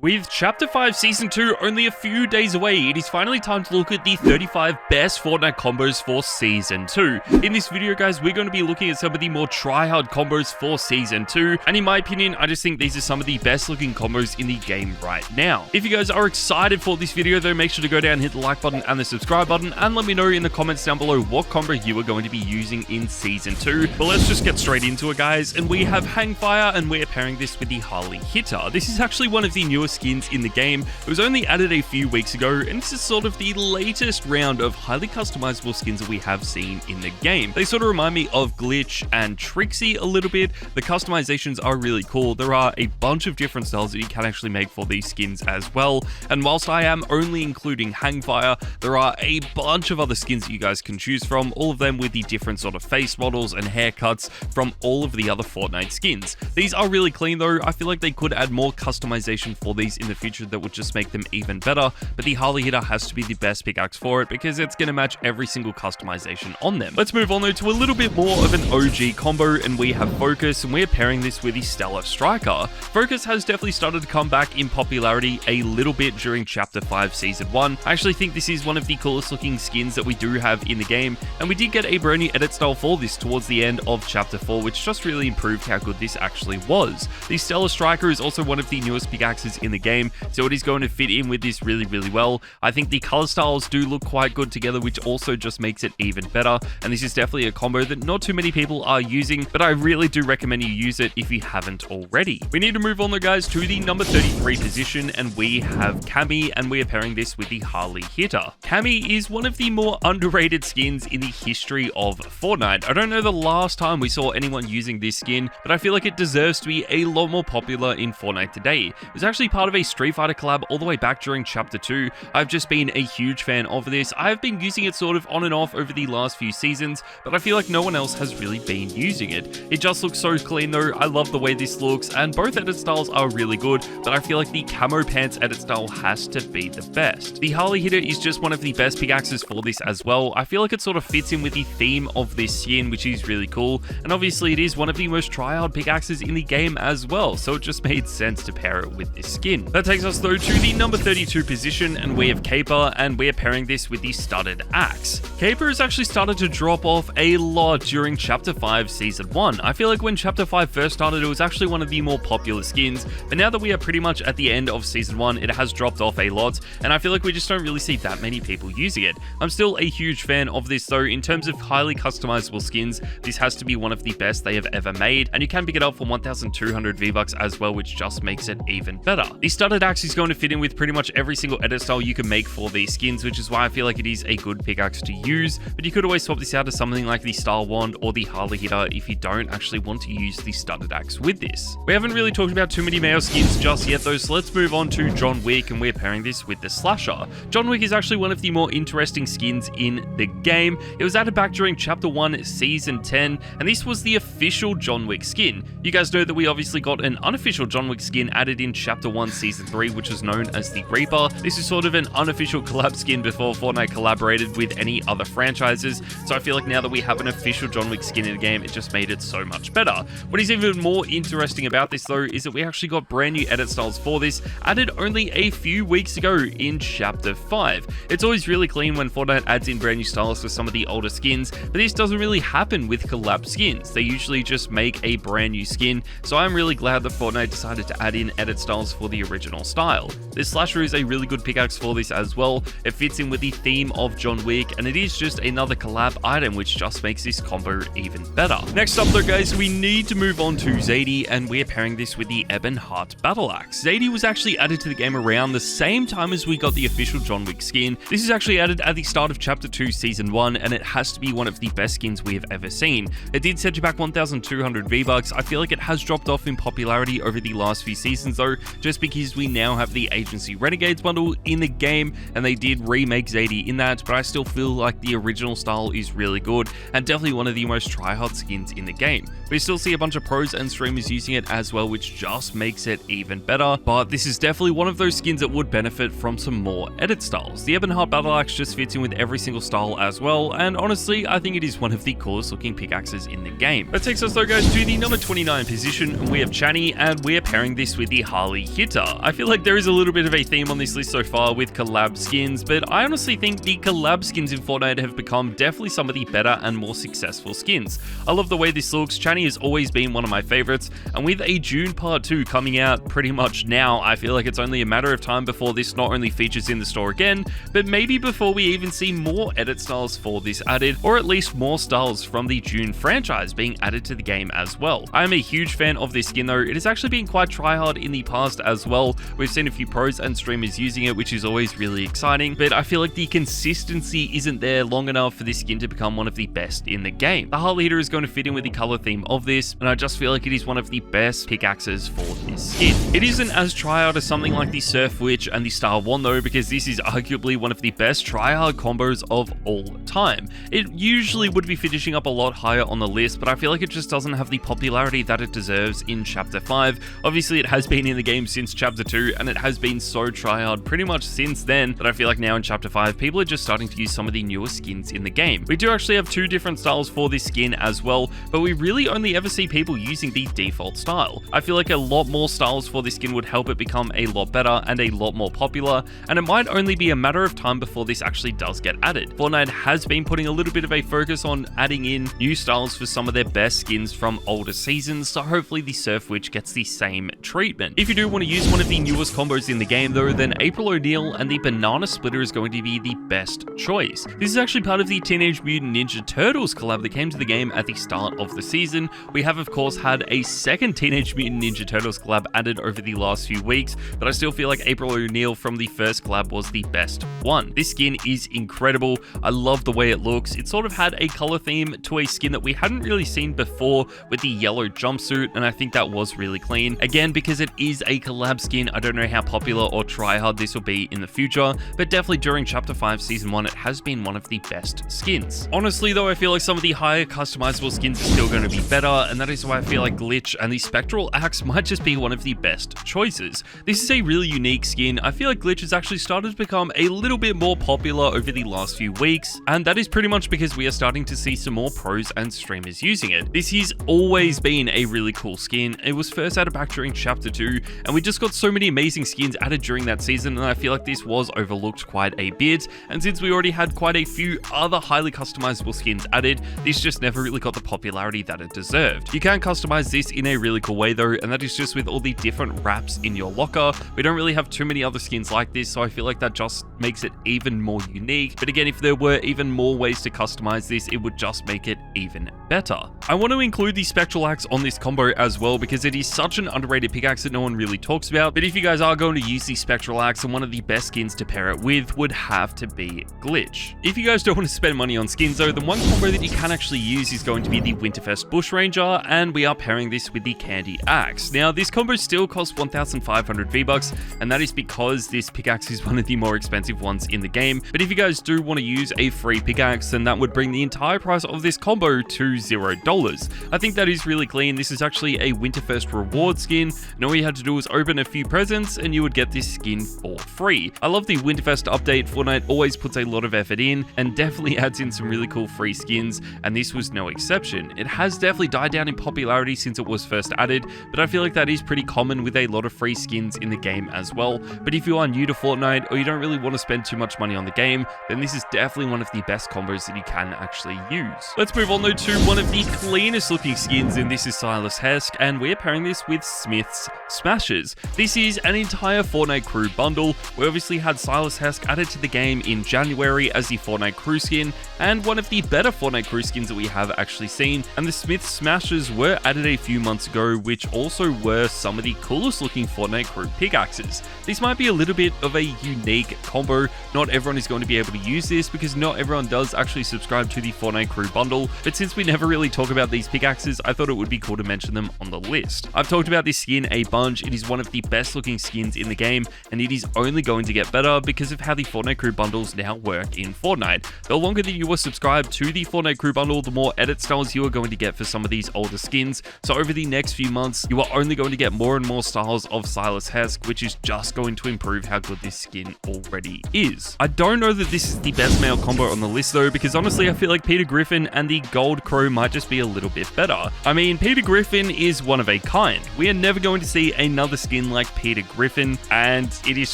With Chapter 5 Season 2 only a few days away, it is finally time to look at the 35 best Fortnite combos for Season 2. In this video, guys, we're going to be looking at some of the more try-hard combos for Season 2, and in my opinion, I just think these are some of the best looking combos in the game right now. If you guys are excited for this video, though, make sure to go down, hit the like button and the subscribe button, and let me know in the comments down below what combo you are going to be using in Season 2. But let's just get straight into it, guys, and we have Hangfire, and we're pairing this with the Harley Hitter. This is actually one of the newest skins in the game. It was only added a few weeks ago, and this is sort of the latest round of highly customizable skins that we have seen in the game. They sort of remind me of Glitch and Trixie a little bit. The customizations are really cool. There are a bunch of different styles that you can actually make for these skins as well, and whilst I am only including Hangfire, there are a bunch of other skins that you guys can choose from, all of them with the different sort of face models and haircuts from all of the other Fortnite skins. These are really clean though. I feel like they could add more customization for these in the future that would just make them even better, but the Harley Hitter has to be the best pickaxe for it because it's going to match every single customization on them. Let's move on though to a little bit more of an OG combo, and we have Focus, and we're pairing this with the Stellar Striker. Focus has definitely started to come back in popularity a little bit during Chapter 5 Season 1. I actually think this is one of the coolest looking skins that we do have in the game, and we did get a brand new edit style for this towards the end of Chapter 4, which just really improved how good this actually was. The Stellar Striker is also one of the newest pickaxes in the game, so it is going to fit in with this really well. I think the color styles do look quite good together, which also just makes it even better, and this is definitely a combo that not too many people are using, but I really do recommend you use it if you haven't already. We need to move on though, guys, to the number 33 position, and we have Cami, and we are pairing this with the Harley Hitter. Cami is one of the more underrated skins in the history of Fortnite. I don't know the last time we saw anyone using this skin, but I feel like it deserves to be a lot more popular in Fortnite today. It was actually part of a Street Fighter collab all the way back during Chapter 2. I've just been a huge fan of this. I've been using it sort of on and off over the last few seasons, but I feel like no one else has really been using it. It just looks so clean though. I love the way this looks, and both edit styles are really good, but I feel like the camo pants edit style has to be the best. The Harley Hitter is just one of the best pickaxes for this as well. I feel like it sort of fits in with the theme of this skin, which is really cool, and obviously it is one of the most try-hard pickaxes in the game as well, so it just made sense to pair it with this skin. That takes us though to the number 32 position, and we have Caper, and we are pairing this with the Studded Axe. Caper has actually started to drop off a lot during Chapter 5 Season 1. I feel like when Chapter 5 first started, it was actually one of the more popular skins, but now that we are pretty much at the end of Season 1, it has dropped off a lot, and I feel like we just don't really see that many people using it. I'm still a huge fan of this though. In terms of highly customizable skins, this has to be one of the best they have ever made, and you can pick it up for 1,200 V-Bucks as well, which just makes it even better. The Studded Axe is going to fit in with pretty much every single edit style you can make for these skins, which is why I feel like it is a good pickaxe to use, but you could always swap this out to something like the Star Wand or the Harley Hitter if you don't actually want to use the Studded Axe with this. We haven't really talked about too many male skins just yet though, so let's move on to John Wick, and we're pairing this with the Slasher. John Wick is actually one of the more interesting skins in the game. It was added back during Chapter 1 Season 10, and this was the official John Wick skin. You guys know that we obviously got an unofficial John Wick skin added in Chapter 1 Season 3, which was known as the Reaper. This is sort of an unofficial collab skin before Fortnite collaborated with any other franchises, so I feel like now that we have an official John Wick skin in the game, it just made it so much better. What is even more interesting about this though is that we actually got brand new edit styles for this, added only a few weeks ago in Chapter 5. It's always really clean when Fortnite adds in brand new styles for some of the older skins, but this doesn't really happen with collab skins. They usually just make a brand new skin, so I'm really glad that Fortnite decided to add in edit styles for the original style. This Slasher is a really good pickaxe for this as well. It fits in with the theme of John Wick, and it is just another collab item, which just makes this combo even better. Next up though, guys, we need to move on to Zade, and we're pairing this with the Ebon Heart Battle Axe. Zade was actually added to the game around the same time as we got the official John Wick skin. This is actually added at the start of Chapter 2 Season 1, and it has to be one of the best skins we have ever seen. It did set you back 1,200 V-Bucks. I feel like it has dropped off in popularity over the last few seasons though, just because we now have the Agency Renegades bundle in the game, and they did remake Zade in that, but I still feel like the original style is really good, and definitely one of the most try-hard skins in the game. We still see a bunch of pros and streamers using it as well, which just makes it even better, but this is definitely one of those skins that would benefit from some more edit styles. The Ebon Heart Battle Axe just fits in with every single style as well, and honestly, I think it is one of the coolest looking pickaxes in the game. That takes us though, guys, to the number 29 position, and we have Chani, and we're pairing this with the Harley Hitter. better. I feel like there is a little bit of a theme on this list so far with collab skins, but I honestly think the collab skins in Fortnite have become definitely some of the better and more successful skins. I love the way this looks. Chani has always been one of my favorites, and with a June Part 2 coming out pretty much now, I feel like it's only a matter of time before this not only features in the store again, but maybe before we even see more edit styles for this added, or at least more styles from the June franchise being added to the game as well. I am a huge fan of this skin though. It has actually been quite tryhard in the past as well. We've seen a few pros and streamers using it, which is always really exciting, but I feel like the consistency isn't there long enough for this skin to become one of the best in the game. The heart leader is going to fit in with the color theme of this, and I just feel like it is one of the best pickaxes for this skin. It isn't as tryhard as something like the Surf Witch and the Star One though, because this is arguably one of the best tryhard combos of all time. It usually would be finishing up a lot higher on the list, but I feel like it just doesn't have the popularity that it deserves in Chapter 5. Obviously, it has been in the game since Chapter 2, and it has been so tryhard pretty much since then that I feel like now in Chapter 5, people are just starting to use some of the newer skins in the game. We do actually have two different styles for this skin as well, but we really only ever see people using the default style. I feel like a lot more styles for this skin would help it become a lot better and a lot more popular, and it might only be a matter of time before this actually does get added. Fortnite has been putting a little bit of a focus on adding in new styles for some of their best skins from older seasons, so hopefully the Surf Witch gets the same treatment. If you do want to use one of the newest combos in the game though, then April O'Neil and the Banana Splitter is going to be the best choice. This is actually part of the Teenage Mutant Ninja Turtles collab that came to the game at the start of the season. We have of course had a second Teenage Mutant Ninja Turtles collab added over the last few weeks, but I still feel like April O'Neil from the first collab was the best one. This skin is incredible. I love the way it looks. It sort of had a color theme to a skin that we hadn't really seen before with the yellow jumpsuit, and I think that was really clean. Again, because it is a collab skin, I don't know how popular or tryhard this will be in the future, but definitely during Chapter 5 Season 1, it has been one of the best skins. Honestly though, I feel like some of the higher customizable skins are still going to be better, and that is why I feel like Glitch and the Spectral Axe might just be one of the best choices. This is a really unique skin. I feel like Glitch has actually started to become a little bit more popular over the last few weeks, and that is pretty much because we are starting to see some more pros and streamers using it. This has always been a really cool skin. It was first added back during Chapter 2, and we just got so many amazing skins added during that season, and I feel like this was overlooked quite a bit, and since we already had quite a few other highly customizable skins added, this just never really got the popularity that it deserved. You can customize this in a really cool way though, and that is just with all the different wraps in your locker. We don't really have too many other skins like this, so I feel like that just makes it even more unique. But again, if there were even more ways to customize this, it would just make it even better. I want to include the Spectral Axe on this combo as well, because it is such an underrated pickaxe that no one really talks about. But if you guys are going to use the Spectral Axe, and one of the best skins to pair it with would have to be Glitch. If you guys don't want to spend money on skins though, then one combo that you can actually use is going to be the Winterfest Bushranger, and we are pairing this with the Candy Axe. Now, this combo still costs 1,500 V-Bucks, and that is because this pickaxe is one of the more expensive ones in the game. But if you guys do want to use a free pickaxe, then that would bring the entire price of this combo to $0. I think that is really clean. This is actually a Winterfest reward skin, and all you had to do was open a few presents and you would get this skin for free. I love the Winterfest update. Fortnite always puts a lot of effort in and definitely adds in some really cool free skins, and this was no exception. It has definitely died down in popularity since it was first added, but I feel like that is pretty common with a lot of free skins in the game as well. But if you are new to Fortnite or you don't really want to spend too much money on the game, then this is definitely one of the best combos that you can actually use. Let's move on though to one of the cleanest looking skins, and this is Silas Hesk, and we're pairing this with Smith's Smashes. This is an entire Fortnite crew bundle. We obviously had Silas Hesk added to the game in January as the Fortnite crew skin, and one of the better Fortnite crew skins that we have actually seen, and the Smith's Smashes were added a few months ago, which also were some of the coolest looking Fortnite crew pickaxes. This might be a little bit of a unique combo. Not everyone is going to be able to use this because not everyone does actually subscribe to the Fortnite crew bundle, but since we never really talk about these pickaxes, I thought it would be cool to mention them on the list. I've talked about this skin a bunch. It is one of the best looking skins in the game, and it is only going to get better because of how the Fortnite crew bundles now work in Fortnite. The longer that you are subscribed to the Fortnite crew bundle, the more edit styles you are going to get for some of these older skins. So over the next few months, you are only going to get more and more styles of Silas Hesk, which is just going to improve how good this skin already is. I don't know that this is the best male combo on the list though, because honestly I feel like Peter Griffin and the Gold Crow might just be a little bit better. I mean, Peter Griffin is one of a kind. We are never going to see another skin skin like Peter Griffin, and it is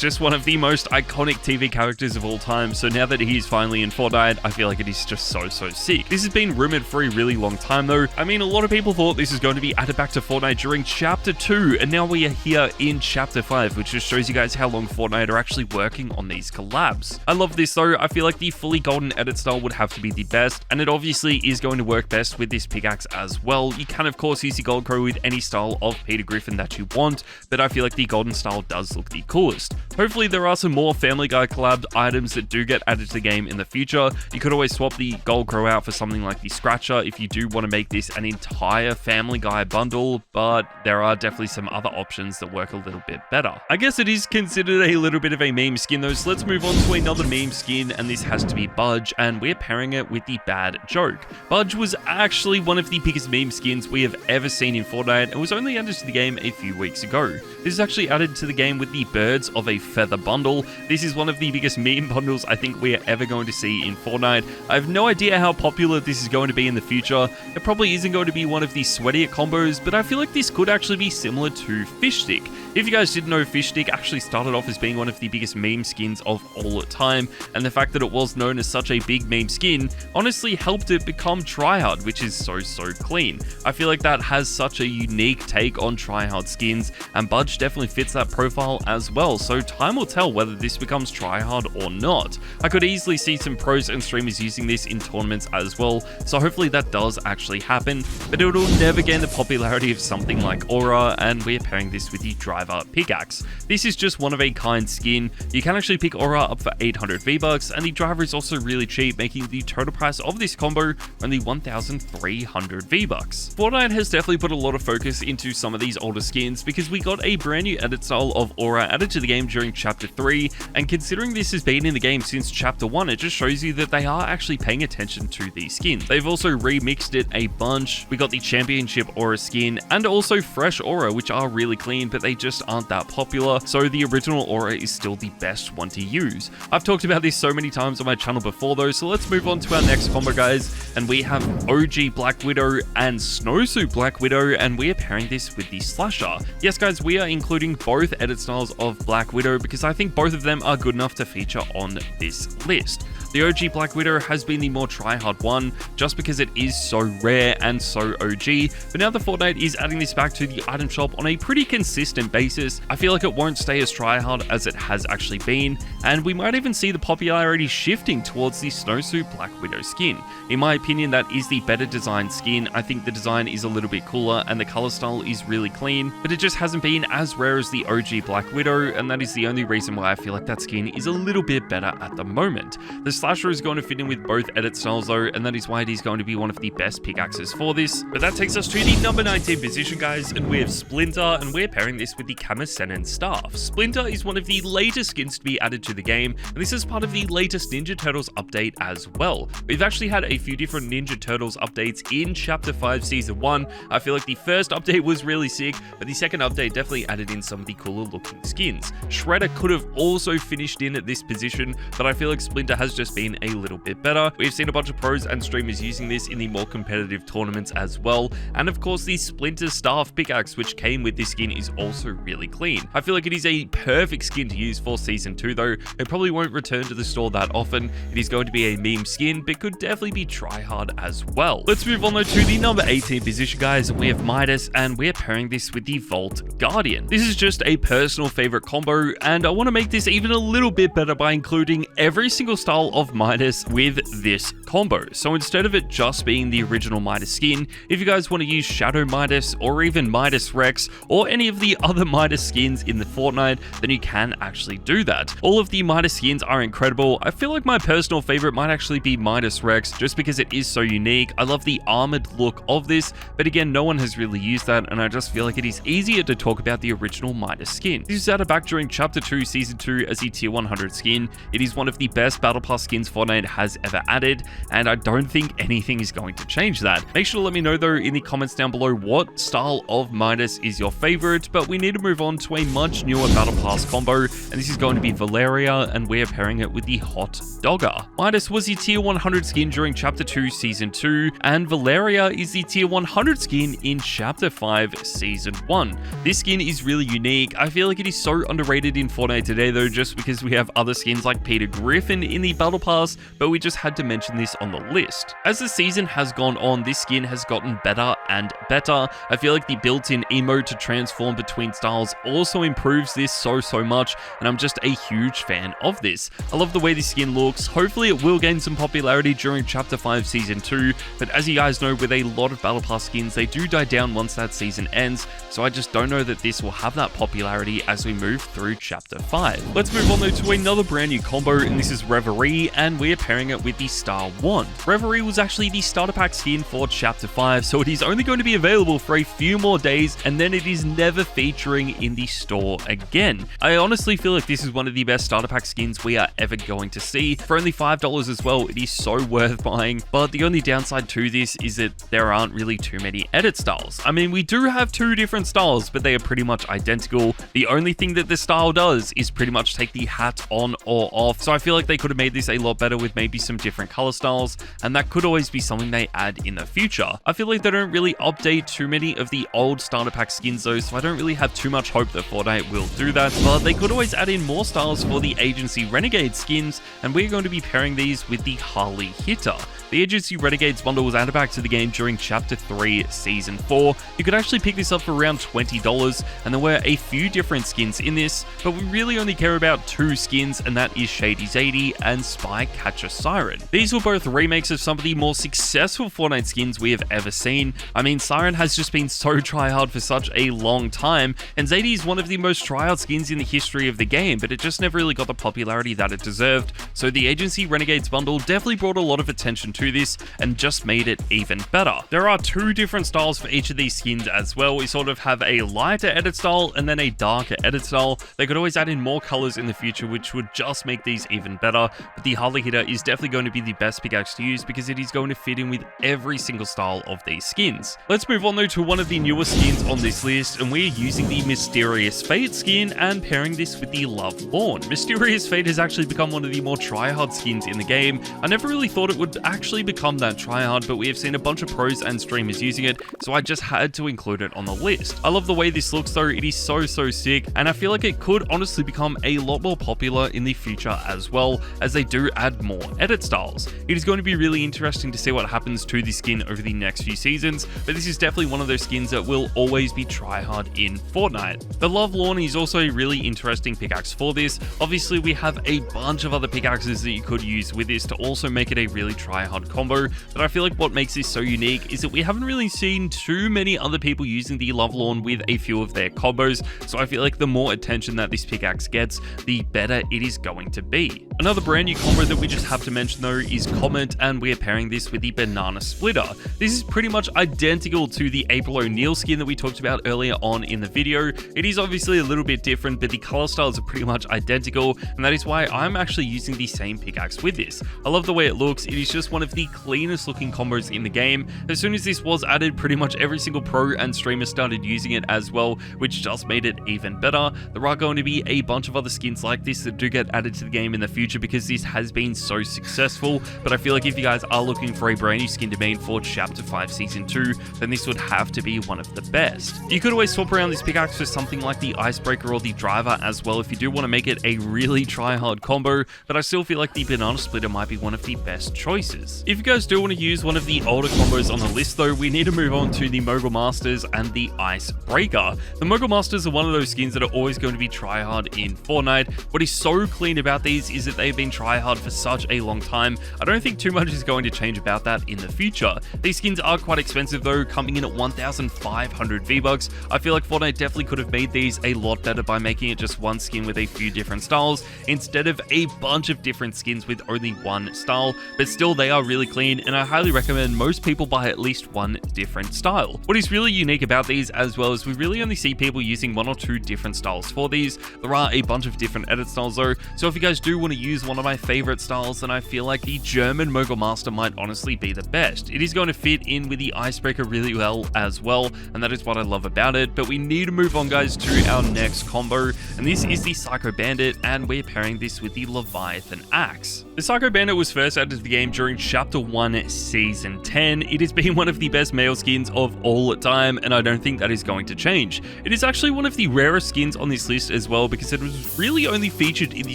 just one of the most iconic TV characters of all time. So now that he's finally in Fortnite, I feel like it is just so sick. This has been rumored for a really long time though. I mean, a lot of people thought this is going to be added back to Fortnite during Chapter 2, and now we are here in Chapter 5, which just shows you guys how long Fortnite are actually working on these collabs. I love this though. I feel like the fully golden edit style would have to be the best, and it obviously is going to work best with this pickaxe as well. You can of course use the gold crow with any style of Peter Griffin that you want, but I feel like the golden style does look the coolest. Hopefully there are some more Family Guy collabed items that do get added to the game in the future. You could always swap the gold crow out for something like the scratcher if you do want to make this an entire Family Guy bundle, but there are definitely some other options that work a little bit better. I guess it is considered a little bit of a meme skin though, so let's move on to another meme skin, and this has to be Budge, and we're pairing it with the Bad Joke. Budge was actually one of the biggest meme skins we have ever seen in Fortnite and was only added to the game a few weeks ago. This is actually added to the game with the Birds of a Feather bundle. This is one of the biggest meme bundles I think we are ever going to see in Fortnite. I have no idea how popular this is going to be in the future. It probably isn't going to be one of the sweatier combos, but I feel like this could actually be similar to Fish Stick. If you guys didn't know, Fish Stick actually started off as being one of the biggest meme skins of all time, and the fact that it was known as such a big meme skin honestly helped it become tryhard, which is so clean. I feel like that has such a unique take on tryhard skins, and Budge definitely fits that profile as well, so time will tell whether this becomes tryhard or not. I could easily see some pros and streamers using this in tournaments as well, so hopefully that does actually happen, but it will never gain the popularity of something like Aura, and we're pairing this with the Driver Pickaxe. This is just one of a kind skin. You can actually pick Aura up for 800 V-Bucks, and the Driver is also really cheap, making the total price of this combo only 1,300 V-Bucks. Fortnite has definitely put a lot of focus into some of these older skins because we got a brand new edit style of Aura added to the game during Chapter 3, and considering this has been in the game since Chapter 1, it just shows you that they are actually paying attention to these skins. They've also remixed it a bunch. We got the Championship Aura skin and also Fresh Aura, which are really clean, but they just aren't that popular, so the original Aura is still the best one to use. I've talked about this so many times on my channel before though, so let's move on to our next combo guys, and we have OG Black Widow and Snowsuit Black Widow, and we are pairing this with the Slasher. Yes guys, we are including both edit styles of Black Widow because I think both of them are good enough to feature on this list. The OG Black Widow has been the more tryhard one, just because it is so rare and so OG, but now the Fortnite is adding this back to the item shop on a pretty consistent basis, I feel like it won't stay as tryhard as it has actually been, and we might even see the popularity shifting towards the Snowsuit Black Widow skin. In my opinion, that is the better designed skin. I think the design is a little bit cooler and the color style is really clean, but it just hasn't been as rare as the OG Black Widow, and that is the only reason why I feel like that skin is a little bit better at the moment. The Slasher is going to fit in with both edit styles though, and that is why it is going to be one of the best pickaxes for this. But that takes us to the number 19 position guys, and we have Splinter, and we're pairing this with the Camisenen Staff. Splinter is one of the latest skins to be added to the game, and this is part of the latest Ninja Turtles update as well. We've actually had a few different Ninja Turtles updates in Chapter 5 Season 1. I feel like the first update was really sick, but the second update definitely added in some of the cooler looking skins. Shredder could have also finished in at this position, but I feel like Splinter has just been a little bit better. We've seen a bunch of pros and streamers using this in the more competitive tournaments as well, and of course the Splinter Staff pickaxe which came with this skin is also really clean. I feel like it is a perfect skin to use for Season 2 though. It probably won't return to the store that often. It is going to be a meme skin, but could definitely be tryhard as well. Let's move on though to the number 18 position guys. We have Midas, and we're pairing this with the Vault Guardian. This is just a personal favorite combo, and I want to make this even a little bit better by including every single style of Midas with this combo. So instead of it just being the original Midas skin, if you guys want to use Shadow Midas or even Midas Rex or any of the other Midas skins in the Fortnite, then you can actually do that. All of the Midas skins are incredible. I feel like my personal favorite might actually be Midas Rex just because it is so unique. I love the armored look of this, but again, no one has really used that, and I just feel like it is easier to talk about the original Midas skin. This is added back during Chapter 2 Season 2 as the Tier 100 skin. It is one of the best Battle Pass skins Fortnite has ever added, and I don't think anything is going to change that. Make sure to let me know though in the comments down below what style of Midas is your favorite, but we need to move on to a much newer Battle Pass combo, and this is going to be Valaria, and we're pairing it with the Hot Dogger. Midas was the Tier 100 skin during Chapter 2 Season 2, and Valaria is the Tier 100 skin in Chapter 5 Season 1. This skin is is really unique. I feel like it is so underrated in Fortnite today though, just because we have other skins like Griffin in the Battle Pass, but we just had to mention this on the list. As the season has gone on, this skin has gotten better and better. I feel like the built-in emote to transform between styles also improves this so much, and I'm just a huge fan of this. I love the way this skin looks. Hopefully it will gain some popularity during Chapter 5 Season 2, but as you guys know, with a lot of Battle Pass skins, they do die down once that season ends, so I just don't know that this will have that popularity as we move through Chapter 5. Let's move on though to another brand new combo, and this is Reverie, and we're pairing it with the Star Wand. Reverie was actually the starter pack skin for Chapter 5, so it is only going to be available for a few more days, and then it is never featuring in the store again. I honestly feel like this is one of the best starter pack skins we are ever going to see. For only $5 as well, it is so worth buying, but the only downside to this is that there aren't really too many edit styles. I mean, we do have two different styles, but they are pretty much identical. The only thing that this style does is pretty much take the hat on or off, so I feel like they could have made this a lot better with maybe some different color styles, and that could always be something they add in the future. I feel like they don't really update too many of the old starter pack skins though, so I don't really have too much hope that Fortnite will do that, but they could always add in more styles for the Agency Renegade skins, and we're going to be pairing these with the Harley Hitter. The Agency Renegades bundle was added back to the game during Chapter 3 Season 4. You could actually pick this up for around $20, and there were a few different skins in this, but we really only care about two skins, and that is Shady Zade and Spy Catcher Siren. These were both remakes of some of the more successful Fortnite skins we have ever seen. I mean, Siren has just been so tryhard for such a long time, and Zade is one of the most tryhard skins in the history of the game, but it just never really got the popularity that it deserved, so the Agency Renegades bundle definitely brought a lot of attention to this and just made it even better. There are two different styles for each of these skins as well. We sort of have a lighter edit style and then a darker edit style. They could always add in more colors in the future, which would just make these even better, but the Harley Hitter is definitely going to be the best pickaxe to use because it is going to fit in with every single style of these skins. Let's move on though to one of the newer skins on this list, and we're using the Mysterious Fate skin and pairing this with the Love Lawn. Mysterious Fate has actually become one of the more tryhard skins in the game. I never really thought it would actually become that tryhard, but we have seen a bunch of pros and streamers using it, so I just had to include it on the list. I love the way this looks though. It is so sick, and I feel like it could honestly become a lot more popular in the future as well, as they do add more edit styles. It is going to be really interesting to see what happens to this skin over the next few seasons, but this is definitely one of those skins that will always be tryhard in Fortnite. The Love Lawn is also a really interesting pickaxe for this. Obviously, we have a bunch of other pickaxes that you could use with this to also make it a really tryhard combo, but I feel like what makes this so unique is that we haven't really seen too many other people using the Love Lawn with a few of their combos, so I feel like the more attention that this pickaxe gets, the better it is going to be. Another brand new combo that we just have to mention though is Comet, and we're pairing this with the Banana Splitter. This is pretty much identical to the April O'Neil skin that we talked about earlier on in the video. It is obviously a little bit different, but the color styles are pretty much identical, and that is why I'm actually using the same pickaxe with this. I love the way it looks. It is just one of the cleanest looking combos in the game. As soon as this was added, pretty much every single pro and streamer started using it as well, which just made it even better. There are going to be a bunch of other skins like this that do get added to the game in the future because this has been so successful, but I feel like if you guys are looking for a brand new skin to main for Chapter 5 Season 2, then this would have to be one of the best. You could always swap around this pickaxe for something like the Icebreaker or the Driver as well if you do want to make it a really try-hard combo, but I still feel like the Banana Splitter might be one of the best choices. If you guys do want to use one of the older combos on the list though, we need to move on to the Mogul Masters and the Icebreaker. The Mogul Masters are one of those skins that are always going to be try-hard in Fortnite. What is so clean about these is that they've been try-hard for such a long time. I don't think too much is going to change about that in the future. These skins are quite expensive though, coming in at 1,500 V-Bucks. I feel like Fortnite definitely could have made these a lot better by making it just one skin with a few different styles instead of a bunch of different skins with only one style, but still they are really clean, and I highly recommend most people buy at least one different style. What is really unique about these as well is we really only see people using one or two different styles for these. There are a bunch of different edit styles though, so if you guys do want to use one of my favorite styles, then I feel like the German Mogul Master might honestly be the best. It is going to fit in with the Icebreaker really well as well, and that is what I love about it. But we need to move on, guys, to our next combo, and this is the Psycho Bandit, and we're pairing this with the Leviathan Axe. The Psycho Bandit was first added to the game during Chapter 1, Season 10. It has been one of the best male skins of all time, and I don't think that is going to change. It is actually one of the rarest skins on this list as well, because it was really only featured in the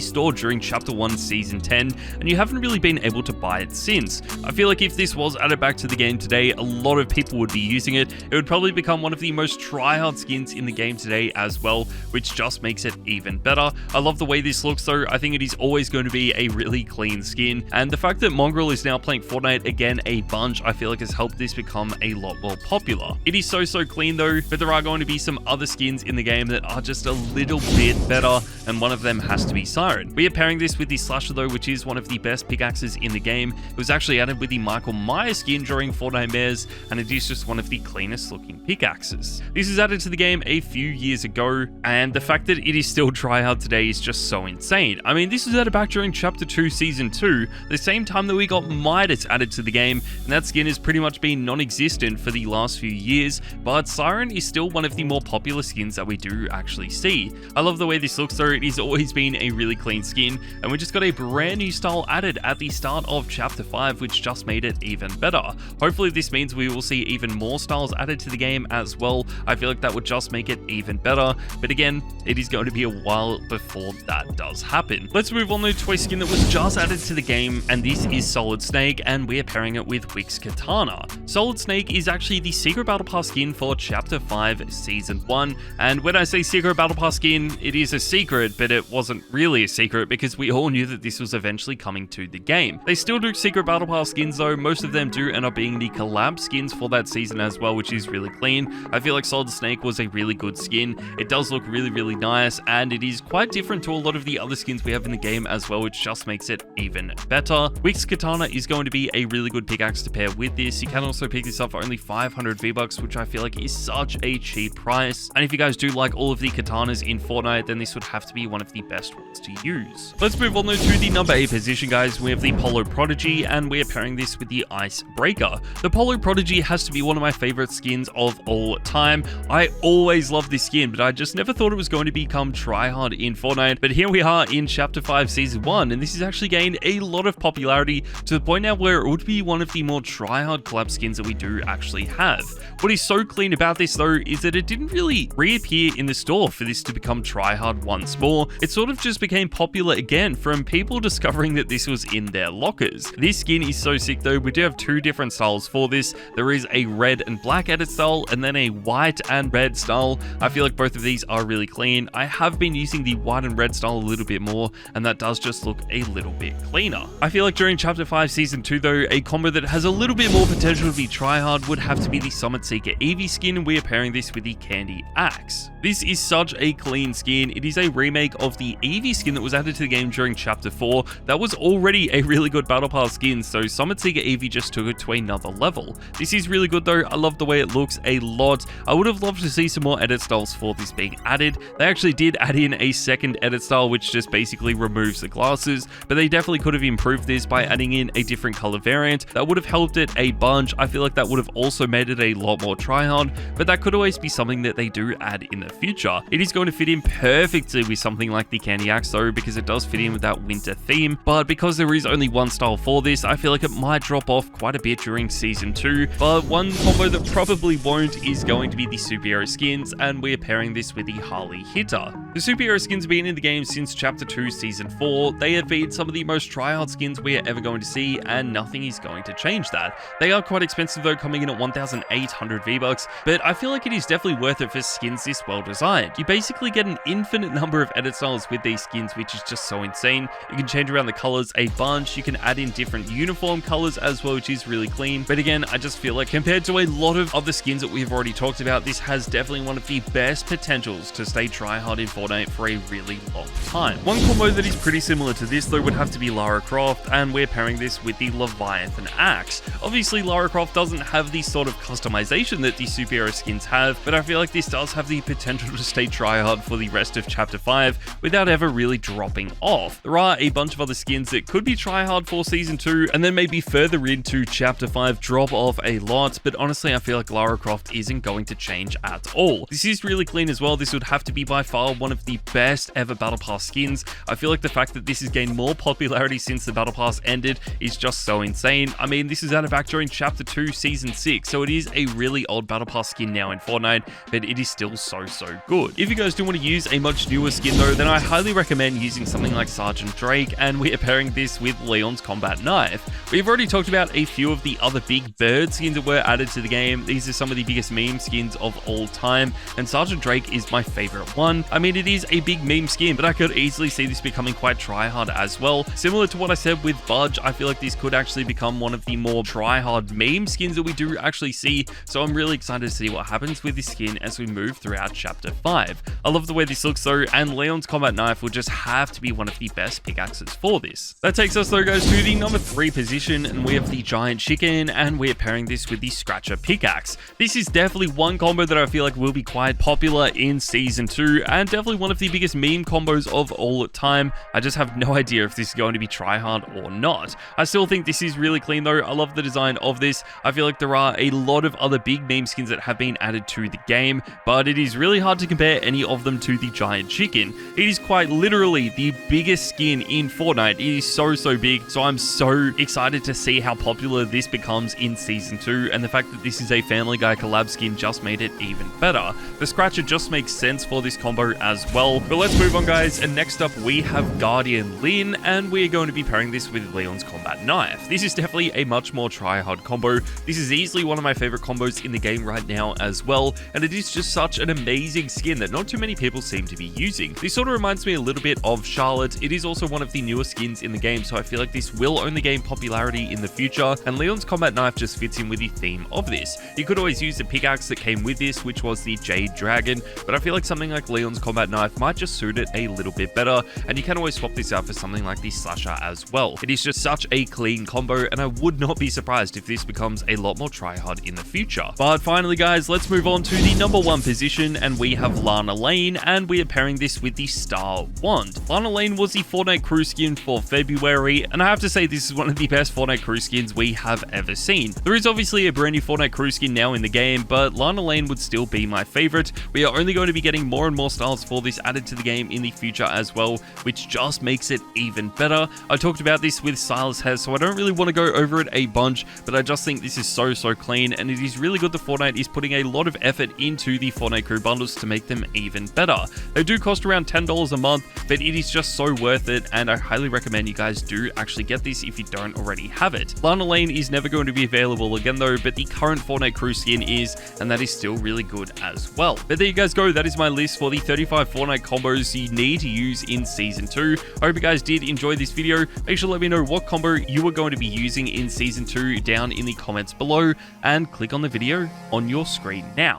store during Chapter 1, Season 10, and you haven't really been able to buy it since. I feel like if this was added back to the game today, a lot of people would be using it. It would probably become one of the most tryhard skins in the game today as well, which just makes it even better. I love the way this looks though. I think it is always going to be a really clean skin, and the fact that Mongrel is now playing Fortnite again a bunch, I feel like has helped this become a lot more popular. It is so clean though, but there are going to be some other skins in the game that are just a little bit better, and one of them has to be Siren. We are pairing this with the Slasher though, which is one of the best pickaxes in the game. It was actually added with the Michael Myers skin during Fortnite Bears, and it is just one of the cleanest looking pickaxes. This is added to the game a few years ago, and the fact that it is still tryhard today is just so insane. I mean, this was added back during Chapter 2 Season 2, the same time that we got Midas added to the game, and that skin has pretty much been non-existent for the last few years, but Siren is still one of the more popular skins that we do actually see. I love the way this looks though. It has always been a really clean skin, and we just got a brand new style added at the start of Chapter 5, which just made it even better. Hopefully this means we will see even more styles added to the game as well. I feel like that would just make it even better, but again, it is going to be a while before that does happen. Let's move on to a skin that was just added to the game, and this is Solid Snake, and we are pairing it with Wick's Katana. Solid Snake is actually the Secret Battle Pass skin for Chapter 5 Season 1, and when I say Secret Battle Pass skin, it is a secret, but it wasn't really a secret because we all knew that this was eventually coming to the game. They still do Secret Battle Pass skins though. Most of them do end up being the collab skins for that season as well, which is really clean. I feel like Solid Snake was a really good skin. It does look really nice, and it is quite different to a lot of the other skins we have in the game as well, which just makes it even better. Wick's Katana is going to be a really good pickaxe to pair with this. You can also pick this up for only 500 V-Bucks, which I feel like is such a cheap price. And if you guys do like all of the katanas in Fortnite, then this would have to be one of the best ones to use. Let's move on though to the number 8 position, guys. We have the Polo Prodigy, and we are pairing this with the Icebreaker. The Polo Prodigy has to be one of my favorite skins of all time. I always loved this skin, but I just never thought it was going to become tryhard in Fortnite. But here we are in Chapter 5 Season 1, and this has actually gained a lot of popularity to the point now where it would be one of the more tryhard collab skins that we do actually have. What is so clean about this though is that it didn't really reappear in the store for this to become tryhard once more. It sort of just became popular again from people discovering that this was in their lockers. This skin is so sick though. We do have two different styles for this. There is a red and black edit style, and then a white and red style. I feel like both of these are really clean. I have been using the white and red style a little bit more, and that does just look a little bit cleaner. I feel like during Chapter 5 Season 2 though, a combo that has a little bit more potential to be tryhard would have to be the Summit Seeker Eevee skin. We are pairing this with the Candy Axe. This is such a clean skin. It is a remake of the Eevee skin that was added to the game during Chapter 4. That was already a really good Battle Pass skin, so Summit Seeker Eevee just took it to another level. This is really good though. I love the way it looks a lot. I would have loved to see some more edit styles for this being added. They actually did add in a second edit style, which just basically removes the glasses, but they definitely could have improved this by adding in a different color variant. That would have helped it a bunch. I feel like that would have also made it a lot more tryhard, but that could always be something that they do add in the future. It is going to fit in perfectly with something like the Candy Axe though, because it does fit in with that winter theme, but because there is only one style for this, I feel like it might drop off quite a bit during Season 2, but one combo that probably won't is going to be the superhero skins, and we're pairing this with the Harley Hitter. The superhero skins have been in the game since Chapter 2 Season 4. They have been some of the most tryhard skins we are ever going to see, and nothing is going to change that. They are quite expensive though, coming in at 1,800 V-Bucks, but I feel like it is definitely worth it for skins this well designed. You basically get an infinite number of edit styles with these skins, which is just so insane. You can change around the colors a bunch. You can add in different uniform colors as well, which is really clean. But again, I just feel like compared to a lot of other skins that we've already talked about, this has definitely one of the best potentials to stay tryhard in Fortnite for a really long time. One combo that is pretty similar to this though would have to be Lara Croft, and we're pairing this with the Leviathan Axe. Obviously Lara Croft doesn't have the sort of customization that the superhero skins have, but I feel like this does have the potential to stay tryhard for the rest of Chapter 5 without ever really dropping off. There are a bunch of other skins that could be tryhard for Season 2, and then maybe further into Chapter 5 drop off a lot, but honestly I feel like Lara Croft isn't going to change at all. This is really clean as well. This would have to be by far one of the best ever Battle Pass skins. I feel like the fact that this has gained more popularity since the Battle Pass ended is just so insane. I mean, this is added back during Chapter 2 Season 6, so it is a really old Battle Pass skin now in Fortnite, but it is still so good. If you guys do want to use a much newer skin though, then I highly recommend using something like Sergeant Drake, and we are pairing this with Leon's combat knife. We've already talked about a few of the other big bird skins that were added to the game. These are some of the biggest meme skins of all time, and Sergeant Drake is my favorite one. I mean, it is a big meme skin, but I could easily see this becoming quite tryhard as well. Similar to what I said with Budge, I feel like this could actually become one of the more tryhard meme skins that we do actually see, so I'm really excited to see what happens with this skin as we move throughout Chapter 5. I love the way this looks though, and Leon's combat knife will just have to be one of the best pickaxes for this. That takes us though guys to the number 3 position, and we have the giant chicken, and we're pairing this with the scratcher pickaxe. This is definitely one combo that I feel like will be quite popular in Season 2, and definitely one of the biggest meme combos of all time. I just have no idea if this is going to be tryhard or not. I still think this is really clean though. I love the design of this. I feel like there are a lot of other big meme skins that have been added to the game, but it is really hard to compare any of them to the giant chicken. It is quite literally the biggest skin in Fortnite. It is so big, so I'm so excited to see how popular this becomes in Season 2, and the fact that this is a Family Guy collab skin just made it even better. The scratcher just makes sense for this combo as well. But let's move on guys, and next up we have Guardian Lynn, and we're going to be pairing this with Leon's combat knife. This is definitely a much more tryhard combo. This is easily one of my favorite combos in the game right now as well, and it is just such an amazing skin that not too many people seem to be using. This sort of reminds me a little bit of Charlotte. It is also one of the newer skins in the game, so I feel like this will only gain popularity in the future, and Leon's combat knife just fits in with the theme of this. You could always use the pickaxe that came with this, which was the Jade Dragon, but I feel like something like Leon's combat knife might just suit it a little bit better, and you can always swap this out for something like the slasher as well. It is just such a clean combo, and I would not be surprised if this becomes a lot more tryhard in the future. But finally guys, let's move on to the number 1 position, and we have Lana Lane, and we are pairing this with the Star Wand. Lana Lane was the Fortnite crew skin for February, and I have to say this is one of the best Fortnite crew skins we have ever seen. There is obviously a brand new Fortnite crew skin now in the game, but Lana Lane would still be my favorite. We are only going to be getting more and more styles for this added to the game in the future as well, which just makes it even better. I talked about this with Silas Hess, so I don't really want to go over it a bunch, but I just think this is so clean, and it is really good that Fortnite is putting a lot of effort into the Fortnite crew bundles to make them even better. They do cost around $10 a month, but it is just so worth it, and I highly recommend you guys do actually get this if you don't already have it. Lana Lane is never going to be available again though, but the current Fortnite crew skin is, and that is still really good as well. But there you guys go, that is my list for the 35 Fortnite combos you need to use in Season 2. I hope you guys did enjoy this video. Make sure to let me know what combo you are going to be using in Season 2 down in the comments below, and click on the video on your screen now.